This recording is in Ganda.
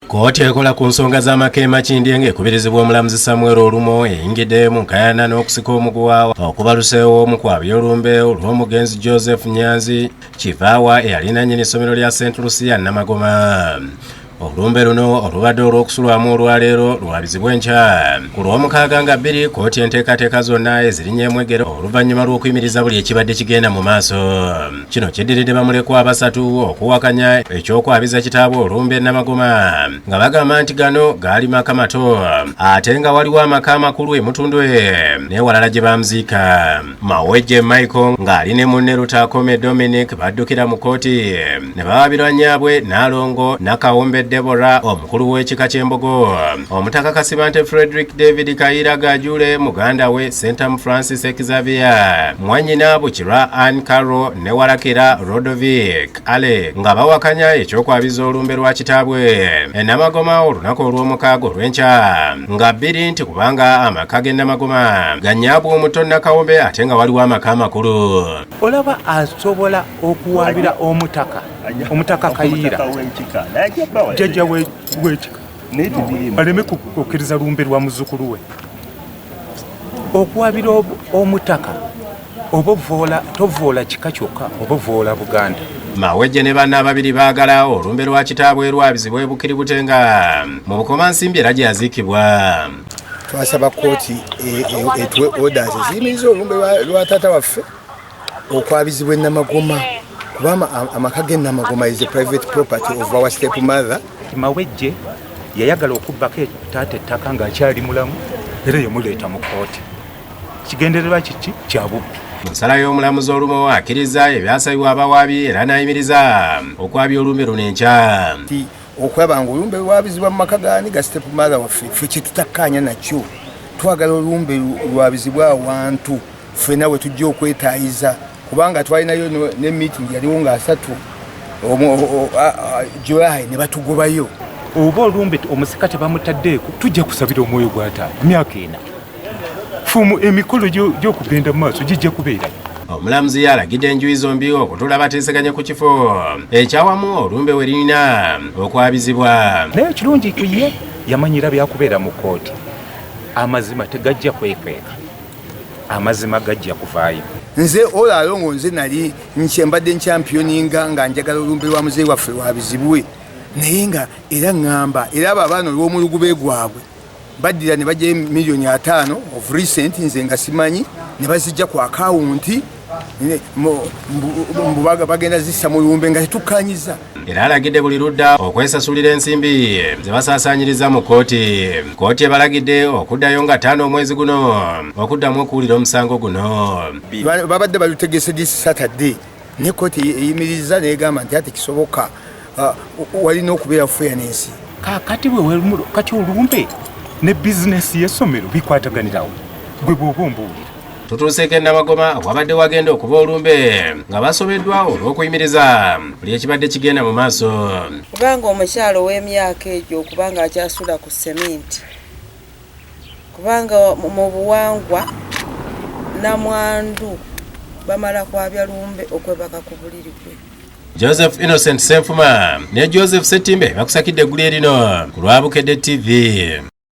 Kkooti ekola ku nsonga z'amaka Makindye ng'ekubirizibwa omulamuzi Samuel Olumo eyingiddemu nkayana n'okusika omuguwa okubaluseewo omukwabya olumbe olw'omugenzi Joseph Nyanzi kivaawa eyali nnannyini ssomero lya St. Lucia Namagoma. Olumbe luno olubadde olw'okusulwamu olwaleero lwabizibwe enkya ku lw'omukaaga nga 2 kkooti enteekateeka zonna ezirinnyeemu egero oluvannyuma lw'okuyimiriza buli ekibadde kigenda mu maaso. Kino Kidiridde bamulekwa 3 okuwakanya ekyokwabiza kitaabwe olumbe Namagoma nga bagamba nti gano gaali maka mato ate nga waliwo amaka amakulu emutundwe n'ewalala gye bamuziika. Mawejje Michael ng'ali ne munne Lutakome Dominic baddukira mu kkooti ne bawabirwa nnyabwe Nalongo Nakawombe Deborah omukulu w'ekika ky'Embogo omutaka Kasibante Frederick David Kayira Gajule muganda we Sentam Francis Xavier mwannyina Bukirwa Ann Carroll ne Warakira Rodovic Ale nga bawakanya ekyokwabiza olumbe lwa kitaabwe Namagoma olunaku olw'omukaaga olw'enkya nga 2 nti kubanga amaka g'e Namagoma ganyaabwa omuto Nakawombe ate nga waliwo amaka amakulu. Olaba asobola okuwabira omutaka Kayira jjajja w'ekika aleme kukkiriza lumbe lwa muzzukulu we okuwabira omutaka oba tovoola kika kyokka oba ovoola Buganda. Mawejje ne banna ababiri baagala olumbe lwa kitaabwe lwabizibwe bukiri butenga mu bukomansimbi era gye yaziikibwa. Twasaba kkooti etuwe orders eziyimiriza olumbe lwa taata waffe okwabizibwa Namagoma kubanga amaka g'e Namagoma is a private property of our stepmother. Mawejje yayagala okubbako taata ettaka ng'akyali mulamu era yamuleeta mu kkooti. Kigendererwa kiki kya bubbi. Ensala y'omulamuzi Olumo akkiriza ebyasabibwa abawaabi era n'ayimiriza okwabya olumbe luno enkya. Okwaba nga olumbe lwabizibwa mu maka gaani ga stepmother waffe ffe kye tutakkaanya nakyo. Twagala olumbe lwabizibwa awantu ffenna we tujja okwetaayiza kubanga twalinayo ne meeting yaliwo nga 3 July ne batugobayo. Oba olumbe omusika tebamutaddeeko tujja kusabira omwoyo gw'ataano myaka 4 fumu emikolo gy'okugenda mu maaso gijja kubeera. Omulamuzi yalagidde enjuyi zombi okutuula bateeseganye ku kifo ekyawamu olumbe we lirina okwabizibwa. Naye ekirungi ye yamanyira byakubeera mu kkooti. Amazima tegajja kwekweka, amazima gajja kuvaayo. Nze olaalongo nze nali mbadde nchampioninga nga njagala olumbe lwa muzeeyi waffe lwabizibwe naye nga era ŋŋamba era abo abaana olw'omulugube gwabwe baddira ne bajjayo $5,000,000 of recent nze nga simanyi ne bazijja ku akawunti mbubaga bagenda zissa mu lumbe nga tetukkanyiza. Era alagidde buli ludda okwesasulira ensimbi ze basaasaanyiriza mu kkooti. Kkooti ebalagidde okuddayo nga 5 omwezi guno okuddamu okuwulira omusango guno. Babadde balutegese this Saturday ne kkooti eyimirizza n'egamba nti ate kisoboka walina okubeera fairness. Kakati kati olumbe ne bizinesi y'essomero bikwataganirawo gwe bw'oba ombuulira. Tutuuseeko e Namagoma wabadde wagenda okuba olumbe nga basobeddwa olw'okuyimiriza buli ekibadde kigenda mu maaso. Kubanga omukyalo w'emyaka egyo kubanga akyasula ku seminti kubanga mu buwangwa namwandu bamala kwabya lumbe okwebaka ku buliri gwe. Joseph Innocent Senfuma ne Joseph Setimbe bakusakidde eggulu erino ku LW'OMUGAGGA TV.